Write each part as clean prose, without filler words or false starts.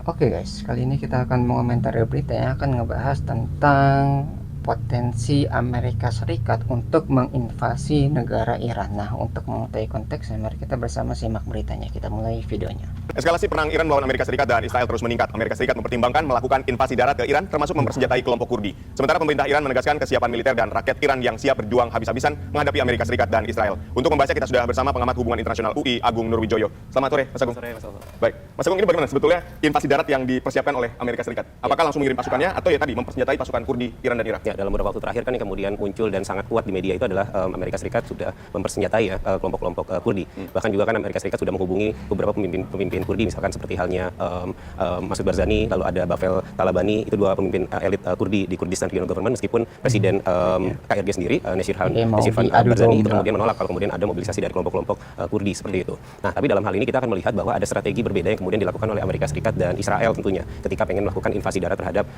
Oke guys, kali ini kita akan mengomentari berita yang akan ngebahas tentang potensi Amerika Serikat untuk menginvasi negara Iran. Nah, untuk mengetahui konteksnya, mari kita bersama simak beritanya. Kita mulai videonya. Eskalasi perang Iran melawan Amerika Serikat dan Israel terus meningkat. Amerika Serikat mempertimbangkan melakukan invasi darat ke Iran, termasuk mempersenjatai kelompok Kurdi. Sementara pemerintah Iran menegaskan kesiapan militer dan rakyat Iran yang siap berjuang habis-habisan menghadapi Amerika Serikat dan Israel. Untuk membahasnya kita sudah bersama pengamat hubungan internasional UI Agung Nurwijoyo. Selamat sore, Mas Agung. Sore, Mas Alfa. Baik, Mas Agung, ini bagaimana sebetulnya invasi darat yang dipersiapkan oleh Amerika Serikat? Apakah langsung mengirim pasukannya atau ya tadi mempersenjatai pasukan Kurdi Iran dan Irak? Ya, dalam beberapa waktu terakhir kan yang kemudian muncul dan sangat kuat di media itu adalah Amerika Serikat sudah mempersenjatai ya kelompok-kelompok Kurdi. Bahkan juga kan Amerika Serikat sudah menghubungi beberapa pemimpin Kurdi, misalkan seperti halnya Masud Barzani, lalu ada Bavel Talabani, itu dua pemimpin elit Kurdi di Kurdistan Regional Government, meskipun Presiden KRG sendiri Nashirvan Barzani itu kemudian menolak kalau kemudian ada mobilisasi dari kelompok-kelompok Kurdi seperti itu. Nah, tapi dalam hal ini kita akan melihat bahwa ada strategi berbeda yang kemudian dilakukan oleh Amerika Serikat dan Israel tentunya ketika pengen melakukan invasi darat terhadap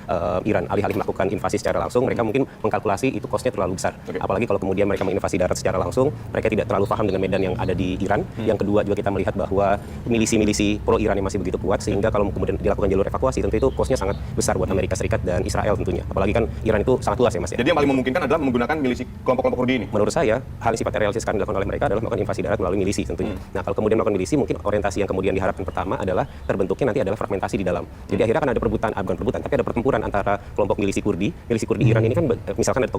Iran. Alih-alih melakukan invasi secara langsung, mereka mungkin mengkalkulasi itu cost-nya terlalu besar. Apalagi kalau kemudian mereka menginvasi darat secara langsung, mereka tidak terlalu paham dengan medan yang ada di Iran. Yang kedua juga kita melihat bahwa milisi-milisi pro Iran yang masih begitu kuat, sehingga kalau kemudian dilakukan jalur evakuasi, tentu itu cost-nya sangat besar buat Amerika Serikat dan Israel tentunya. Apalagi kan Iran itu sangat luas ya, Mas ya. Jadi yang paling memungkinkan adalah menggunakan milisi kelompok-kelompok Kurdi ini. Menurut saya, hal yang sifatnya realistis sekarang dilakukan oleh mereka adalah melakukan invasi darat melalui milisi tentunya. Nah, kalau kemudian melakukan milisi, mungkin orientasi yang kemudian diharapkan pertama adalah terbentuknya nanti adalah fragmentasi di dalam. Jadi akhirnya akan ada bukan perebutan, tapi ada pertempuran antara kelompok milisi Kurdi Iran ini kan misalkan ada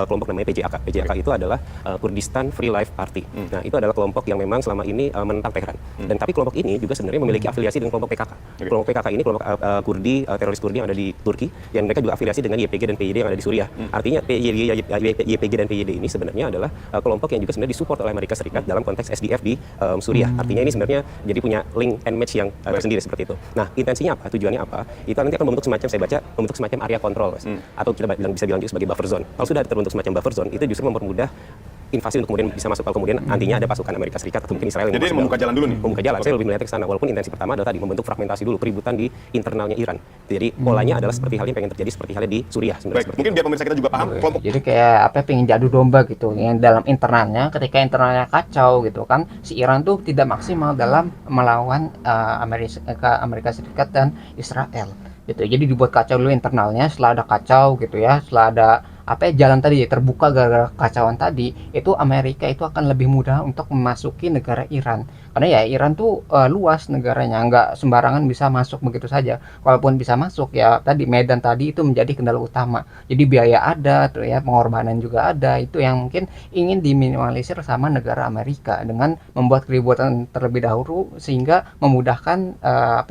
kelompok namanya PJAK. PJAK itu adalah Kurdistan Free Life Party. Nah, itu adalah kelompok yang memang selama ini menentang Tehran. Dan tapi kelompok ini juga sebenarnya memiliki afiliasi dengan kelompok PKK. Kelompok PKK ini kelompok Kurdi, teroris Kurdi yang ada di Turki, yang mereka juga afiliasi dengan YPG dan PYD yang ada di Suriah. Artinya YPG dan PYD ini sebenarnya adalah kelompok yang juga sebenarnya disupport oleh Amerika Serikat dalam konteks SDF di Suriah. Artinya ini sebenarnya jadi punya link and match yang tersendiri seperti itu. Nah, intensinya apa? Tujuannya apa? Itu nanti akan membentuk semacam, saya baca, membentuk semacam area kontrol, Mas. Atau kita bisa bilang juga sebagai buffer zone. Kalau sudah terbentuk semacam buffer zone, itu justru mempermudah invasi untuk kemudian bisa masuk, kalau kemudian nantinya ada pasukan Amerika Serikat atau mungkin Israel yang jadi membuka jalan dulu nih. Membuka jalan. Saya lebih melihat ke sana. Walaupun intensi pertama adalah tadi membentuk fragmentasi dulu, peributan di internalnya Iran. Jadi polanya adalah seperti halnya yang pengen terjadi seperti halnya di Suriah sebenarnya. Baik, mungkin biar pemirsa kita juga paham kelompok. Jadi kayak apa, pengen jadu domba gitu, yang dalam internalnya, ketika internalnya kacau gitu kan, si Iran tuh tidak maksimal dalam melawan Amerika Serikat dan Israel gitu. Jadi dibuat kacau dulu internalnya, setelah ada kacau gitu ya, setelah ada jalan tadi terbuka gara-gara kacauan tadi, itu Amerika itu akan lebih mudah untuk memasuki negara Iran, karena ya Iran tuh luas negaranya, nggak sembarangan bisa masuk begitu saja. Walaupun bisa masuk, ya tadi medan tadi itu menjadi kendala utama, jadi biaya ada tuh ya, pengorbanan juga ada, itu yang mungkin ingin diminimalisir sama negara Amerika dengan membuat keributan terlebih dahulu, sehingga memudahkan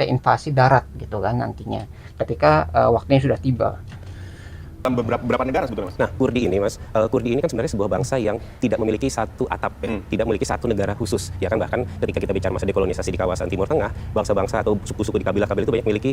invasi darat gitu kan nantinya ketika waktunya sudah tiba. Beberapa negara sebetulnya, Mas. Nah, Kurdi ini, Mas, Kurdi ini kan sebenarnya sebuah bangsa yang tidak memiliki satu atap, tidak memiliki satu negara khusus, ya kan. Bahkan ketika kita bicara masa dekolonisasi di kawasan Timur Tengah, bangsa-bangsa atau suku-suku di kabilah-kabilah itu banyak memiliki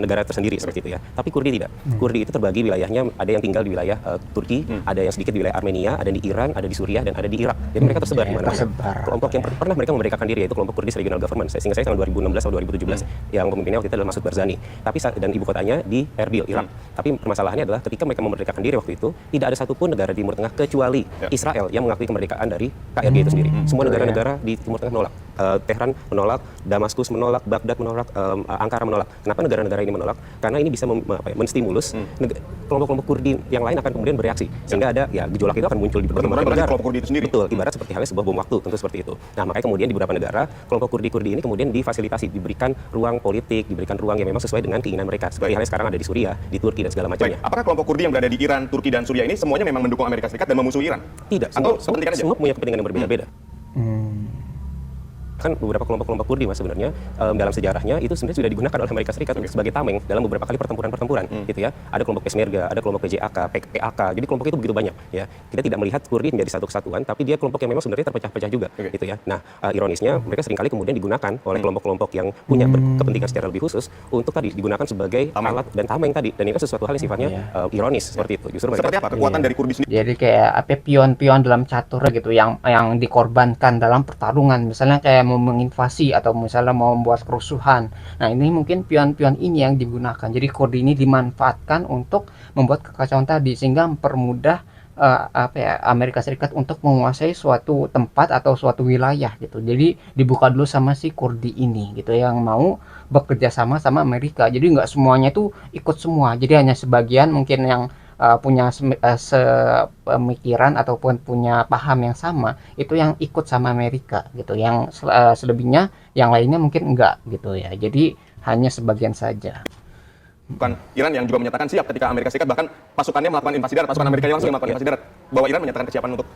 negara tersendiri seperti itu ya. Tapi Kurdi tidak. Kurdi itu terbagi wilayahnya, ada yang tinggal di wilayah Turki, ada yang sedikit di wilayah Armenia, ada di Iran, ada di Suriah, dan ada di Irak. Jadi mereka tersebar di mana-mana. Kelompok yang pernah mereka memerdekakan diri yaitu kelompok Kurdis Regional Government. Sehingga saya tahun 2016 atau 2017 yang pemimpinnya waktu itu adalah Masud Barzani. Tapi dan ibu kotanya di Erbil, Irak. Tapi permasalahannya adalah ketika mereka memerdekakan diri waktu itu, tidak ada satupun negara di Timur Tengah kecuali Israel yang mengakui kemerdekaan dari KRG itu sendiri. Semua negara-negara di Timur Tengah menolak. Tehran menolak, Damaskus menolak, Baghdad menolak, Ankara menolak. Kenapa negara-negara ini menolak? Karena ini bisa menstimulus kelompok-kelompok Kurdi yang lain akan kemudian bereaksi. Sehingga ada gejolak itu akan muncul di beberapa negara. Kelompok Kurdi itu sendiri. Betul, ibarat seperti halnya sebuah bom waktu, tentu seperti itu. Nah, makanya kemudian di beberapa negara, kelompok Kurdi ini kemudian difasilitasi, diberikan ruang politik, diberikan ruang yang memang sesuai dengan keinginan mereka. Seperti halnya sekarang ada di Suriah, di Turki dan segala macamnya. Apakah kelompok Kurdi yang berada di Iran, Turki dan Suriah ini semuanya memang mendukung Amerika Serikat dan memusuhi Iran? Tidak, atau kepentingan aja? Semua punya kepentingan yang berbeda-beda. Kan beberapa kelompok-kelompok Kurdi, Mas, sebenarnya dalam sejarahnya itu sebenarnya sudah digunakan oleh Amerika Serikat sebagai tameng dalam beberapa kali pertempuran gitu ya. Ada kelompok Peshmerga, ada kelompok PJAK, PAK. Jadi kelompok itu begitu banyak ya. Kita tidak melihat Kurdi menjadi satu kesatuan, tapi dia kelompok yang memang sebenarnya terpecah-pecah juga gitu ya. Nah, ironisnya mereka seringkali kemudian digunakan oleh kelompok-kelompok yang punya kepentingan secara lebih khusus untuk tadi digunakan sebagai alat dan tameng tadi. Dan ini kan sesuatu hal yang sifatnya ironis seperti itu. Justru mereka seperti apa kekuatan dari Kurdi sendiri? Jadi kayak pion-pion dalam catur gitu yang dikorbankan dalam pertarungan, misalnya kayak mau menginvasi atau misalnya mau membuat kerusuhan. Nah, ini mungkin pion-pion ini yang digunakan. Jadi Kurdi ini dimanfaatkan untuk membuat kekacauan tadi, sehingga mempermudah Amerika Serikat untuk menguasai suatu tempat atau suatu wilayah gitu. Jadi dibuka dulu sama si Kurdi ini gitu, yang mau bekerja sama sama Amerika. Jadi nggak semuanya itu ikut semua. Jadi hanya sebagian mungkin yang punya sepemikiran ataupun punya paham yang sama, itu yang ikut sama Amerika gitu. Yang selebihnya yang lainnya mungkin enggak gitu ya. Jadi hanya sebagian saja. Bukan Iran yang juga menyatakan siap ketika Amerika Serikat bahkan pasukannya melakukan invasi darat, pasukan Amerika langsung yang melakukan invasi darat, bahwa Iran menyatakan kesiapan untuk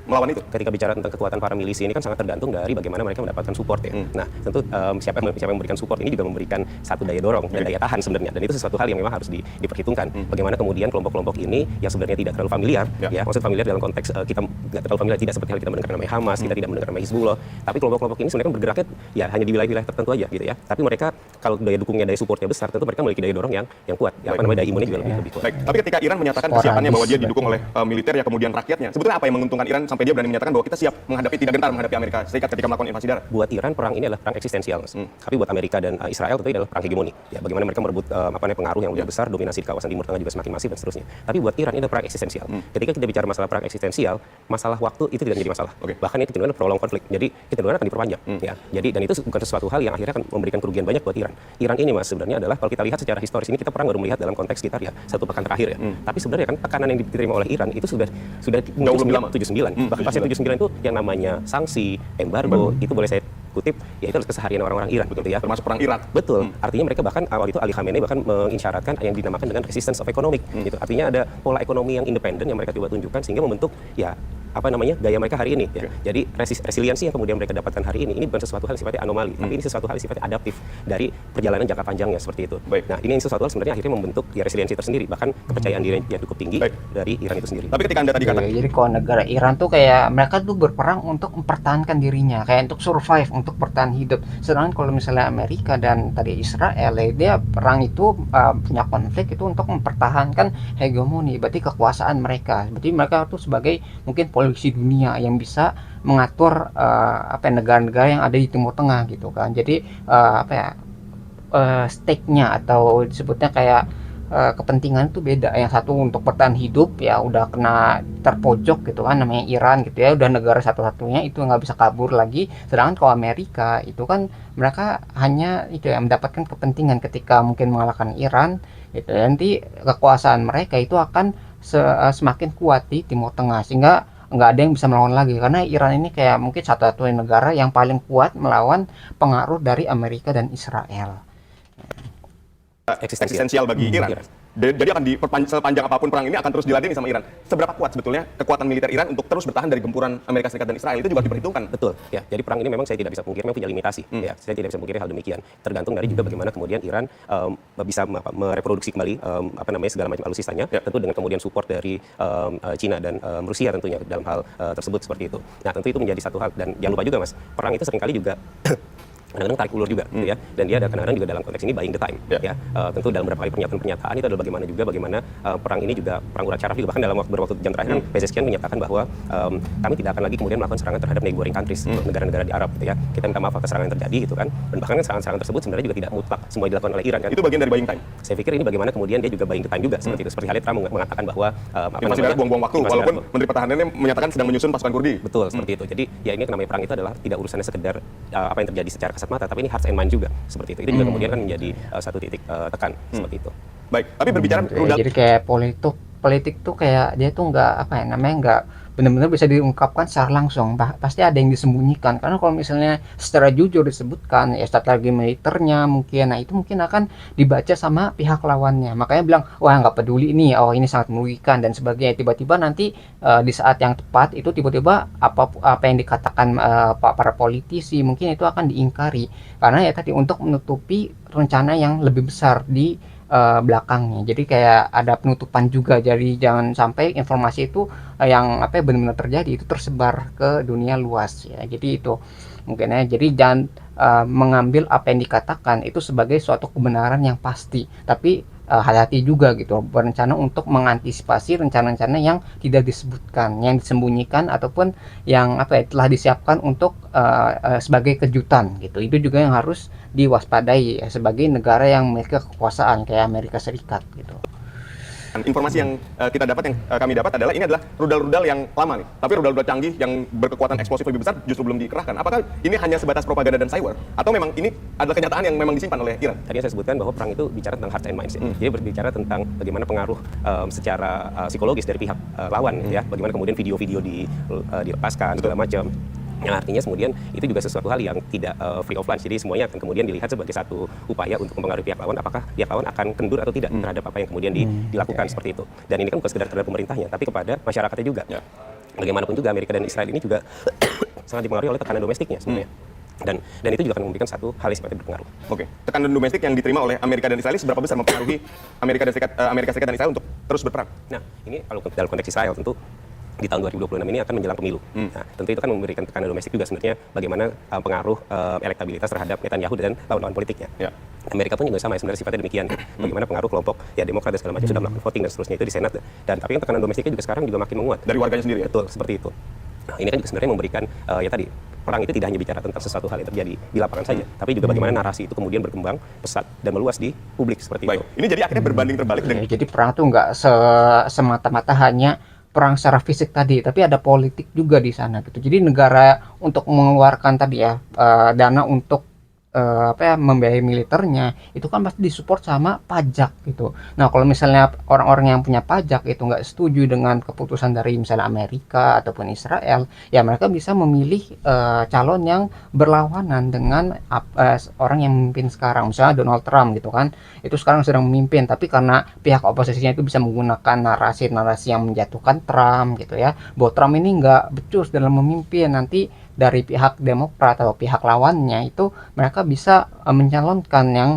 melawan itu. Ketika bicara tentang kekuatan para milisi ini kan sangat tergantung dari bagaimana mereka mendapatkan support ya. Nah, tentu siapa yang memberikan support ini juga memberikan satu daya dorong dan daya tahan sebenarnya. Dan itu sesuatu hal yang memang harus diperhitungkan. Bagaimana kemudian kelompok-kelompok ini yang sebenarnya tidak terlalu familiar, ya, maksud familiar dalam konteks kita tidak terlalu familiar, tidak seperti hal kita mendengar namanya Hamas, kita tidak mendengar namanya Hizbullah, tapi kelompok-kelompok ini sebenarnya bergeraknya ya hanya di wilayah-wilayah tertentu aja gitu ya. Tapi mereka kalau daya dukungnya, daya supportnya besar, tentu mereka memiliki daya dorong yang kuat. Ya, apa namanya, daya imunnya juga lebih kuat. Baik, tapi ketika Iran menyatakan kesiapannya bahwa dia didukung oleh militer ya kemudian rakyatnya, sebetulnya apa yang menguntungkan Iran sampai dia berani menyatakan bahwa kita siap tidak gentar menghadapi Amerika Serikat ketika melakukan invasi darat? Buat Iran perang ini adalah perang eksistensial, Mas. Tapi buat Amerika dan Israel tentu adalah perang hegemoni. Ya, bagaimana mereka merebut pengaruh yang lebih besar, dominasi di kawasan Timur Tengah juga semakin masif dan seterusnya. Tapi buat Iran ini adalah perang eksistensial. Ketika kita bicara masalah perang eksistensial, masalah waktu itu tidak menjadi masalah. Bahkan itu cenderung prolong konflik. Jadi kecenderungan akan diperpanjang. Ya. Jadi dan itu bukan sesuatu hal yang akhirnya akan memberikan kerugian banyak buat Iran. Iran ini, Mas, sebenarnya adalah kalau kita lihat secara historis ini kita perang baru melihat dalam konteks sekitar ya 1 pekan terakhir ya. Tapi sebenarnya kan tekanan yang diterima oleh Iran itu sudah Jauh lebih lama. 79. Bahkan pasca 79 itu yang namanya sanksi, embargo, itu boleh saya kutip, ya itu adalah keseharian orang-orang Iran, gitu ya. Termasuk perang Irak. Betul. Artinya mereka bahkan awal itu Ali Khamenei bahkan mengisyaratkan yang dinamakan dengan resistance of economic. Gitu. Artinya ada pola ekonomi yang independen yang mereka coba tunjukkan sehingga membentuk ya apa namanya gaya mereka hari ini. Ya. Jadi resiliensi yang kemudian mereka dapatkan hari ini bukan sesuatu hal yang sifatnya anomali, tapi ini sesuatu hal yang sifatnya adaptif dari perjalanan jangka panjangnya seperti itu. Baik. Nah ini sesuatu hal sebenarnya akhirnya membentuk ya resiliensi tersendiri, bahkan kepercayaan diri yang cukup tinggi dari Iran itu sendiri. Tapi ketika Anda tadi katakan, Jadi kalau negara Iran tuh kayak mereka tuh berperang untuk mempertahankan dirinya, kayak untuk survive, untuk bertahan hidup. Sedangkan kalau misalnya Amerika dan tadi Israel, ya, dia perang itu punya konflik itu untuk mempertahankan hegemoni, berarti kekuasaan mereka. Berarti mereka tuh sebagai mungkin polisi dunia yang bisa mengatur negara-negara yang ada di Timur Tengah gitu kan. Jadi stake-nya atau disebutnya kayak kepentingan itu beda. Yang satu untuk bertahan hidup ya udah kena terpojok gitu kan, namanya Iran gitu ya, udah negara satu-satunya itu nggak bisa kabur lagi. Sedangkan kalau Amerika itu kan mereka hanya itu yang mendapatkan kepentingan ketika mungkin mengalahkan Iran gitu, nanti kekuasaan mereka itu akan semakin kuat di Timur Tengah sehingga nggak ada yang bisa melawan lagi, karena Iran ini kayak mungkin satu-satunya negara yang paling kuat melawan pengaruh dari Amerika dan Israel. eksistensial bagi Iran. Jadi akan sepanjang apapun perang ini akan terus diladeni sama Iran. Seberapa kuat sebetulnya kekuatan militer Iran untuk terus bertahan dari gempuran Amerika Serikat dan Israel itu juga diperhitungkan. Betul. Ya, jadi perang ini memang saya tidak bisa pungkiri memang punya limitasi. Ya, saya tidak bisa pungkiri hal demikian. Tergantung dari juga bagaimana kemudian Iran bisa mereproduksi kembali segala macam alutsistanya. Tentu dengan kemudian support dari Cina dan Rusia tentunya dalam hal tersebut seperti itu. Nah, tentu itu menjadi satu hal dan jangan lupa juga, Mas, perang itu seringkali juga kadang-kadang tarik ulur juga gitu ya, dan dia ada kadang-kadang juga dalam konteks ini buying the time ya. Tentu dalam beberapa kali pernyataan itu adalah bagaimana perang ini juga perang urat syaraf juga, bahkan dalam beberapa jam terakhir Pezeshkian menyatakan bahwa kami tidak akan lagi kemudian melakukan serangan terhadap neighboring countries, negara-negara di Arab gitu ya. Kita minta maaf atas serangan yang terjadi gitu kan, dan bahkan serangan-serangan tersebut sebenarnya juga tidak mutlak semua dilakukan oleh Iran kan. Itu bagian dari buying time. Saya pikir ini bagaimana kemudian dia juga buying the time juga seperti itu, seperti halnya Trump mengatakan bahwa invasi darat buang-buang waktu, walaupun Menteri Pertahanannya menyatakan sedang menyusun pasukan Kurdi. Betul, seperti itu. Jadi ya ini namanya perang itu adalah tidak urusannya sekedar apa yang terjadi secara kasat mata, tapi ini hearts and mind juga seperti itu. Itu juga kemudian kan menjadi satu titik tekan seperti itu. Baik, tapi berbicara jadi kayak politik tuh kayak dia tuh nggak nggak benar-benar bisa diungkapkan secara langsung, pasti ada yang disembunyikan. Karena kalau misalnya secara jujur disebutkan ya strategi militernya mungkin, nah itu mungkin akan dibaca sama pihak lawannya, makanya bilang wah nggak peduli ini, oh ini sangat merugikan dan sebagainya. Tiba-tiba nanti di saat yang tepat itu tiba-tiba apa yang dikatakan para politisi mungkin itu akan diingkari, karena ya tadi untuk menutupi rencana yang lebih besar di belakangnya. Jadi kayak ada penutupan juga, jadi jangan sampai informasi itu yang benar-benar terjadi itu tersebar ke dunia luas ya. Jadi itu mungkin ya, jadi jangan mengambil apa yang dikatakan itu sebagai suatu kebenaran yang pasti, tapi hati-hati juga gitu, berencana untuk mengantisipasi rencana-rencana yang tidak disebutkan, yang disembunyikan ataupun yang telah disiapkan untuk sebagai kejutan gitu. Itu juga yang harus diwaspadai ya, sebagai negara yang memiliki kekuasaan kayak Amerika Serikat gitu. Informasi yang kita dapat, yang kami dapat adalah ini adalah rudal-rudal yang lama nih, tapi rudal-rudal canggih yang berkekuatan eksplosif lebih besar justru belum dikerahkan. Apakah ini hanya sebatas propaganda dan spyware, atau memang ini adalah kenyataan yang memang disimpan oleh Iran? Tadi saya sebutkan bahwa perang itu bicara tentang hearts and minds ya. Jadi berbicara tentang bagaimana pengaruh secara psikologis dari pihak lawan ya, bagaimana kemudian video-video dilepaskan segala macam. Yang artinya kemudian itu juga sesuatu hal yang tidak free of lunch. Jadi semuanya akan kemudian dilihat sebagai satu upaya untuk mempengaruhi pihak lawan, apakah pihak lawan akan kendur atau tidak terhadap apa yang kemudian dilakukan seperti itu. Dan ini kan bukan sekedar terhadap pemerintahnya, tapi kepada masyarakatnya juga. Bagaimanapun juga Amerika dan Israel ini juga sangat dipengaruhi oleh tekanan domestiknya sebenarnya. Dan itu juga akan memberikan satu hal yang sifatnya berpengaruh. Oke, tekanan domestik yang diterima oleh Amerika dan Israel seberapa besar mempengaruhi Amerika Serikat dan Israel untuk terus berperang? Nah, ini kalau dalam konteks Israel tentu di tahun 2026 ini akan menjelang pemilu. Nah, tentu itu kan memberikan tekanan domestik juga sebenarnya bagaimana pengaruh elektabilitas terhadap Netanyahu dan lawan-lawan politiknya. Amerika pun juga sama ya, sebenarnya sifatnya demikian. Bagaimana pengaruh kelompok ya Demokrat dan segala macam sudah melakukan voting dan seterusnya itu di Senat. Dan tapi tekanan domestiknya juga sekarang juga makin menguat. Dari warganya sendiri ya? Betul, seperti itu. Nah, ini kan juga sebenarnya memberikan ya tadi perang itu tidak hanya bicara tentang sesuatu hal yang terjadi di lapangan saja, tapi juga bagaimana narasi itu kemudian berkembang pesat dan meluas di publik seperti itu. Ini jadi akhirnya berbanding terbalik dengan Jadi perang tuh nggak semata-mata hanya perang secara fisik tadi, tapi ada politik juga di sana gitu. Jadi negara untuk mengeluarkan tadi ya dana untuk membiayai militernya itu kan pasti disupport sama pajak gitu. Nah kalau misalnya orang-orang yang punya pajak itu nggak setuju dengan keputusan dari misalnya Amerika ataupun Israel, ya mereka bisa memilih calon yang berlawanan dengan orang yang memimpin sekarang, misalnya Donald Trump gitu kan, itu sekarang sedang memimpin, tapi karena pihak oposisinya itu bisa menggunakan narasi-narasi yang menjatuhkan Trump gitu ya, bahwa Trump ini nggak becus dalam memimpin, nanti dari pihak Demokrat atau pihak lawannya itu mereka bisa mencalonkan yang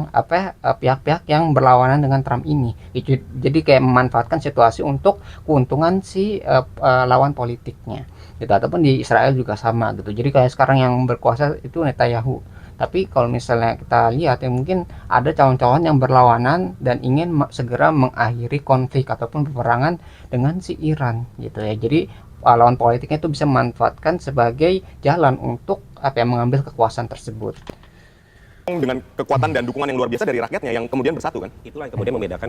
pihak-pihak yang berlawanan dengan Trump ini. Jadi kayak memanfaatkan situasi untuk keuntungan si lawan politiknya. Gitu. Ataupun di Israel juga sama gitu. Jadi kayak sekarang yang berkuasa itu Netanyahu. Tapi kalau misalnya kita lihat ya mungkin ada calon-calon yang berlawanan dan ingin segera mengakhiri konflik ataupun peperangan dengan si Iran gitu ya. Jadi lawan politiknya itu bisa memanfaatkan sebagai jalan untuk mengambil kekuasaan tersebut. Dengan kekuatan dan dukungan yang luar biasa dari rakyatnya yang kemudian bersatu kan? Itulah yang kemudian membedakan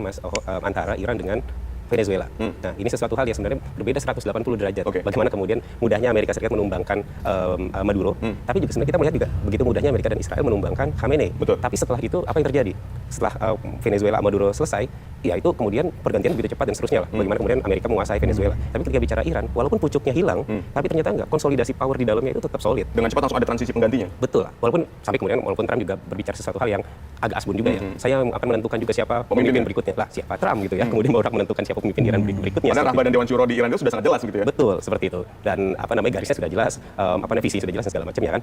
antara Iran dengan Venezuela. Nah, ini sesuatu hal yang sebenarnya berbeda 180 derajat. Bagaimana kemudian mudahnya Amerika Serikat menumbangkan Maduro, tapi juga sebenarnya kita melihat juga begitu mudahnya Amerika dan Israel menumbangkan Khamenei. Tapi setelah itu apa yang terjadi? Setelah Venezuela Maduro selesai, ya itu kemudian pergantian begitu cepat dan seterusnya lah. Bagaimana kemudian Amerika menguasai Venezuela. Tapi ketika bicara Iran, walaupun pucuknya hilang, tapi ternyata enggak, konsolidasi power di dalamnya itu tetap solid. Dengan cepat langsung ada transisi penggantinya. Betul lah. Walaupun Trump juga berbicara sesuatu hal yang agak asbun juga ya. Saya akan menentukan juga siapa pemimpin berikutnya. Lah, siapa Trump gitu ya. Kemudian baru menentukan siapa pemimpin Iran berikutnya. Padahal Rahbar dan Dewan Syuro di Iran itu sudah sangat jelas gitu ya. Betul, seperti itu. Dan garisnya sudah jelas, visi sudah jelas dan segala macam ya kan.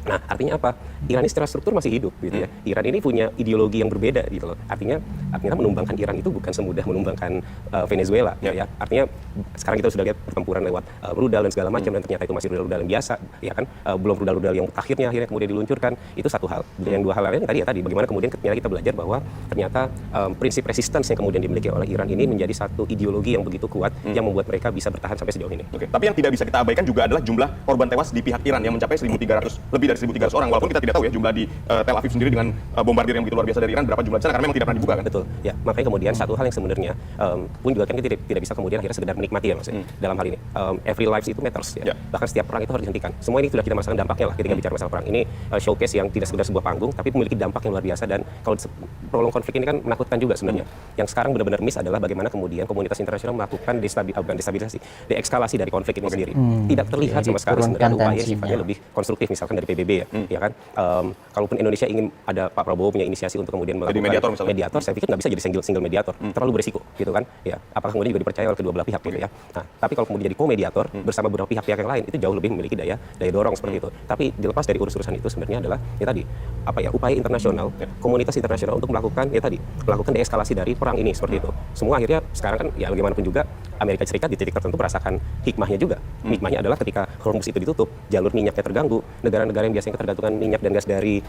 Nah, artinya apa? Iran ini secara struktur masih hidup gitu ya. Iran ini punya ideologi yang berbeda gitu loh. Artinya menumbangkan Iran itu bukan semudah menumbangkan Venezuela ya. Artinya sekarang kita sudah lihat pertempuran lewat rudal dan segala macam dan ternyata itu masih rudal-rudal yang biasa ya kan. Belum rudal-rudal yang akhirnya kemudian diluncurkan. Itu satu hal. Yang dua hal lain tadi bagaimana kemudian kita belajar bahwa ternyata prinsip resistance yang kemudian dimiliki oleh Iran ini menjadi satu ideologi yang begitu kuat yang membuat mereka bisa bertahan sampai sejauh ini. Tapi yang tidak bisa kita abaikan juga adalah jumlah korban tewas di pihak Iran yang mencapai 1.300 lebih dari 1.300 orang. Walaupun kita tidak tahu ya jumlah di Tel Aviv sendiri dengan bombardir yang begitu luar biasa dari Iran berapa jumlah di sana karena memang tidak pernah dibuka kan. Betul. Ya, makanya kemudian satu hal yang sebenarnya pun juga kan kita tidak bisa kemudian akhirnya sekedar menikmati ya Mas. Dalam hal ini every life itu matters ya. Bahkan setiap perang itu harus dihentikan. Semua ini sudah kita merasakan dampaknya lah ketika bicara masalah perang. Ini showcase yang tidak sekedar sebuah panggung tapi memiliki dampak yang luar biasa dan kalau prolong konflik ini kan menakutkan juga sebenarnya. Yang sekarang benar-benar miss adalah bagaimana kemudian komunitas internasional melakukan deeskalasi dari konflik ini sendiri. Tidak terlihat sama sekali sebenarnya upaya yang sifatnya lebih konstruktif misalkan dari PBB ya kan. Kalaupun Indonesia ingin ada Pak Prabowo punya inisiasi untuk kemudian melakukan mediator, saya pikir nggak bisa jadi single mediator, terlalu berisiko gitu kan. Ya, apakah kemudian juga dipercaya oleh kedua belah pihak gitu ya. Nah, tapi kalau kemudian jadi co-mediator bersama beberapa pihak yang lain itu jauh lebih memiliki daya dorong seperti itu. Tapi dilepas dari urus-urusan itu sebenarnya adalah upaya internasional, komunitas internasional untuk melakukan deeskalasi dari perang ini seperti itu. Semua akhirnya sekarang kan ya bagaimanapun juga Amerika Serikat di titik tertentu merasakan hikmahnya juga. Hikmahnya adalah ketika Hormuz itu ditutup, jalur minyaknya terganggu, negara-negara yang biasanya ketergantungan minyak dan gas dari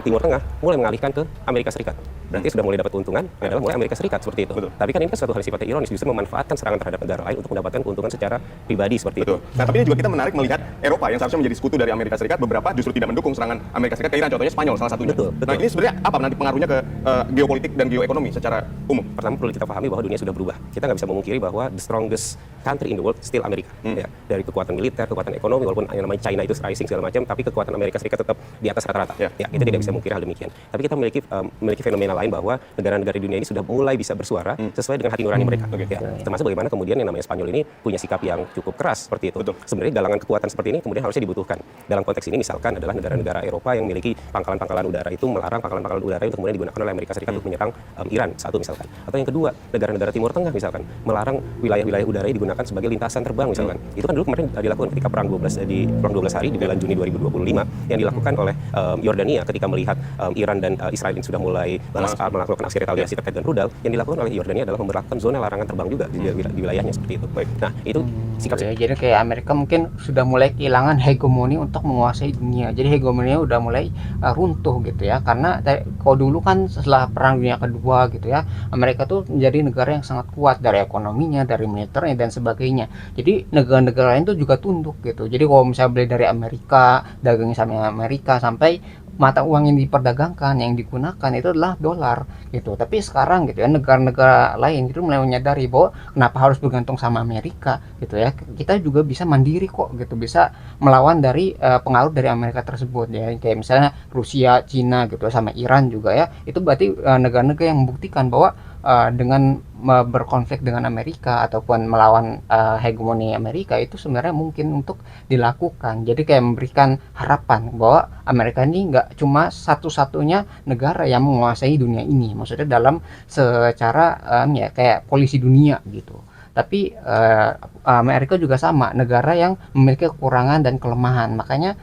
Timur Tengah mulai mengalihkan ke Amerika Serikat. Berarti sudah mulai dapat keuntungan perdagangan adalah mulai Amerika Serikat seperti itu. Betul. Tapi kan ini kan suatu hal yang sifatnya ironis, justru memanfaatkan serangan terhadap negara lain untuk mendapatkan keuntungan secara pribadi seperti Betul. itu. Nah, tapi ini juga kita menarik melihat Eropa yang seharusnya menjadi sekutu dari Amerika Serikat, beberapa justru tidak mendukung serangan Amerika Serikat ke Iran, contohnya Spanyol salah satunya. Betul. Nah, ini sebenarnya apa nanti pengaruhnya ke geopolitik dan geoekonomi secara umum? Pertama perlu kita pahami bahwa dunia sudah berubah. Kita nggak bisa memungkiri bahwa the strongest country in the world still Amerika. Ya, dari kekuatan militer, kekuatan ekonomi, walaupun yang namanya China itu rising segala macam, tapi kekuatan Amerika Serikat tetap di atas rata-rata. Ya. Ya, kita tidak bisa memungkiri hal demikian. Tapi kita memiliki fenomena lain bahwa negara-negara di dunia ini sudah mulai bisa bersuara sesuai dengan hati nurani mereka. Ya, termasuk bagaimana kemudian yang namanya Spanyol ini punya sikap yang cukup keras seperti itu. Betul. Sebenarnya galangan kekuatan seperti ini kemudian harusnya dibutuhkan. Dalam konteks ini misalkan adalah negara-negara Eropa yang memiliki pangkalan-pangkalan udara itu melarang pangkalan-pangkalan udara itu kemudian digunakan oleh Amerika Serikat untuk menyerang Iran, satu misalkan. Atau yang kedua, negara-negara Timur Tengah misalkan melarang wilayah-wilayah udara ini digunakan sebagai lintasan terbang misalkan. Itu kan dulu kemarin dilakukan ketika perang 12 hari di bulan Juni 2025 yang dilakukan oleh Yordania ketika melihat Iran dan Israel ini sudah mulai melakukan aksi retaliasi terkait dengan rudal. Yang dilakukan oleh Yordania adalah memperlakukan zona larangan terbang juga di wilayahnya seperti itu. Nah, itu sikap Ya, jadi kayak Amerika mungkin sudah mulai kehilangan hegemoni untuk menguasai dunia. Jadi hegemoninya udah mulai runtuh gitu ya. Karena kalau dulu kan setelah Perang Dunia Kedua gitu ya, Amerika tuh menjadi negara yang sangat kuat dari ekonominya, dari militernya dan sebagainya. Jadi negara-negara lain tuh juga tunduk gitu. Jadi kalau misalnya beli dari Amerika, dagangnya sama Amerika, sampai mata uang yang diperdagangkan, yang digunakan itu adalah dolar gitu. Tapi sekarang gitu ya, negara-negara lain itu mulai menyadari bahwa kenapa harus bergantung sama Amerika gitu ya. Kita juga bisa mandiri kok gitu, bisa melawan dari pengaruh dari Amerika tersebut ya. Kayak misalnya Rusia, Cina gitu sama Iran juga ya. Itu berarti negara-negara yang membuktikan bahwa dengan berkonflik dengan Amerika ataupun melawan hegemoni Amerika itu sebenarnya mungkin untuk dilakukan. Jadi kayak memberikan harapan bahwa Amerika ini nggak cuma satu-satunya negara yang menguasai dunia ini, maksudnya dalam secara ya kayak polisi dunia gitu. Tapi Amerika juga sama, negara yang memiliki kekurangan dan kelemahan. Makanya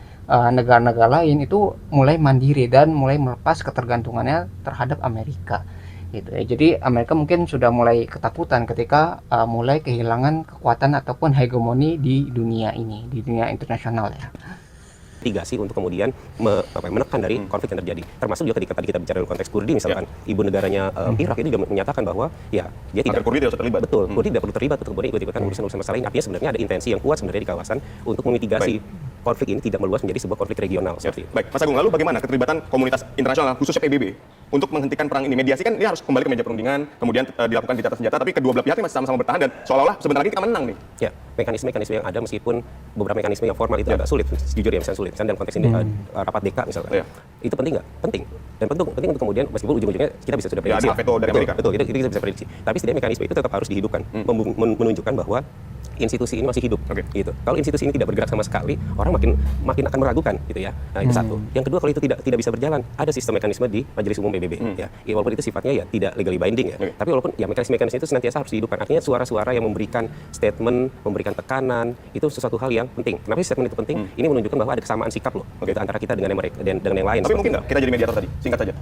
negara-negara lain itu mulai mandiri dan mulai melepas ketergantungannya terhadap Amerika gitu ya. Jadi Amerika mungkin sudah mulai ketakutan ketika mulai kehilangan kekuatan ataupun hegemoni di dunia ini, di dunia internasional ya. mitigasi untuk kemudian menekan dari konflik yang terjadi. Termasuk juga ketika tadi kita bicara dalam konteks Kurdi misalkan, ibu negaranya Irak itu juga menyatakan bahwa ya dia tidak Kurdi tidak usah terlibat. Betul, Kurdi tidak perlu terlibat untuk kemudian ikut-ikutan urusan-urusan masalah ini. Artinya sebenarnya ada intensi yang kuat sebenarnya di kawasan untuk memitigasi konflik ini tidak meluas menjadi sebuah konflik regional seperti itu. Baik, Mas Agung, lalu bagaimana keterlibatan komunitas internasional khususnya PBB untuk menghentikan perang ini? Mediasi kan ini harus kembali ke meja perundingan, kemudian dilakukan di atas senjata, tapi kedua belah pihak ini masih sama-sama bertahan dan seolah-olah sebentar lagi kita menang nih. Ya, mekanisme-mekanisme yang ada meskipun beberapa mekanisme yang formal itu agak sulit, jujur ya misalnya sulit. Misalnya dalam konteks ini rapat DK misalkan. Itu penting nggak? Penting. Dan penting untuk kemudian meskipun ujung-ujungnya kita bisa sudah prediksi. Ya, ada veto dari Amerika. Betul, itu kita bisa prediksi. Tapi setidaknya mekanisme itu tetap harus dihidupkan, menunjukkan bahwa institusi ini masih hidup, gitu. Kalau institusi ini tidak bergerak sama sekali, orang makin akan meragukan, gitu ya. Nah, itu satu. Yang kedua, kalau itu tidak bisa berjalan, ada sistem mekanisme di Majelis Umum PBB, ya. Walaupun itu sifatnya ya tidak legally binding ya. Tapi walaupun ya mekanisme itu senantiasa harus dihidupkan. Artinya suara-suara yang memberikan statement, memberikan tekanan, itu sesuatu hal yang penting. Kenapa sih statement itu penting? Ini menunjukkan bahwa ada kesamaan sikap loh, gitu, antara kita dengan mereka dan dengan yang lain. Tapi mungkin nggak kita jadi mediator tadi? Singkat saja.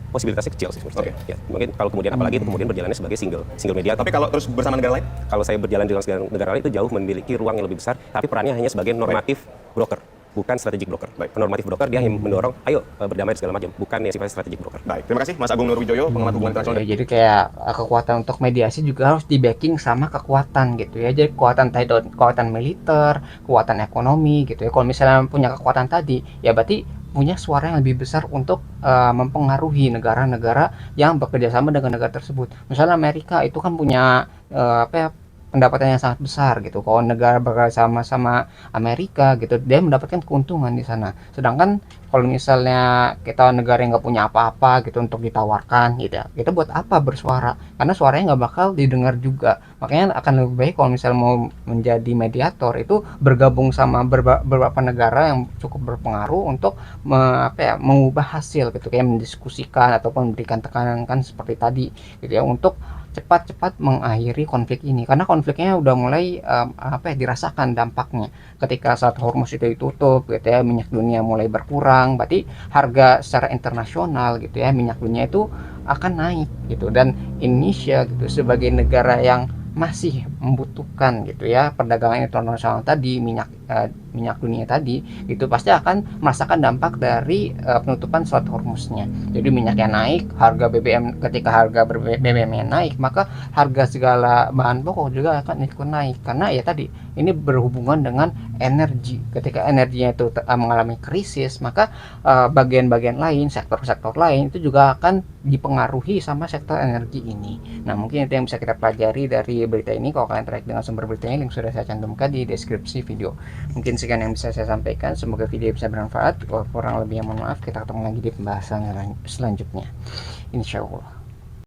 Posibilitasnya kecil sih menurut saya. Ya, mungkin kalau kemudian apalagi itu kemudian berjalannya sebagai single mediator. Tapi kalau terus bersama negara lain? Kalau saya berjalan dengan negara lain itu jauh memiliki ruang yang lebih besar, tapi perannya hanya sebagai normatif broker, bukan strategic broker. Normatif broker dia hanya mendorong, ayo berdamai segala macam, bukan yang sifatnya strategic broker. Baik, terima kasih Mas Agung Nurwijoyo, pengamat hubungan internasional. Ya, jadi kayak kekuatan untuk mediasi juga harus di backing sama kekuatan gitu ya. Jadi kekuatan militer, kekuatan ekonomi gitu ya. Kalau misalnya punya kekuatan tadi, ya berarti punya suara yang lebih besar untuk mempengaruhi negara-negara yang bekerja sama dengan negara tersebut. Misalnya Amerika itu kan punya pendapatan yang sangat besar gitu. Kalau negara bekerjasama sama Amerika gitu, dia mendapatkan keuntungan di sana. Sedangkan kalau misalnya kita negara yang nggak punya apa-apa gitu untuk ditawarkan gitu, kita buat apa bersuara? Karena suaranya nggak bakal didengar juga. Makanya akan lebih baik kalau misalnya mau menjadi mediator itu bergabung sama beberapa negara yang cukup berpengaruh untuk mengubah hasil gitu, kayak mendiskusikan ataupun memberikan tekanan kan seperti tadi gitu ya, untuk cepat-cepat mengakhiri konflik ini, karena konfliknya udah mulai dirasakan dampaknya ketika saat Hormuz itu ditutup gitu ya, minyak dunia mulai berkurang, berarti harga secara internasional gitu ya minyak dunia itu akan naik gitu. Dan Indonesia gitu sebagai negara yang masih membutuhkan gitu ya perdagangan internasional tadi, minyak minyak dunia tadi, itu pasti akan merasakan dampak dari penutupan Selat Hormuznya. Jadi minyaknya naik, harga BBM, ketika harga BBM naik, maka harga segala bahan pokok juga akan ikut naik, karena ya tadi ini berhubungan dengan energi. Ketika energinya itu mengalami krisis, maka bagian-bagian lain, sektor-sektor lain itu juga akan dipengaruhi sama sektor energi ini. Nah, mungkin itu yang bisa kita pelajari dari berita ini. Kalau kalian tertarik dengan sumber beritanya, link sudah saya cantumkan di deskripsi video. Mungkin sekian yang bisa saya sampaikan, semoga video bisa bermanfaat. Kalau kurang lebihnya mohon maaf, kita ketemu lagi di pembahasan selanjutnya, insya Allah.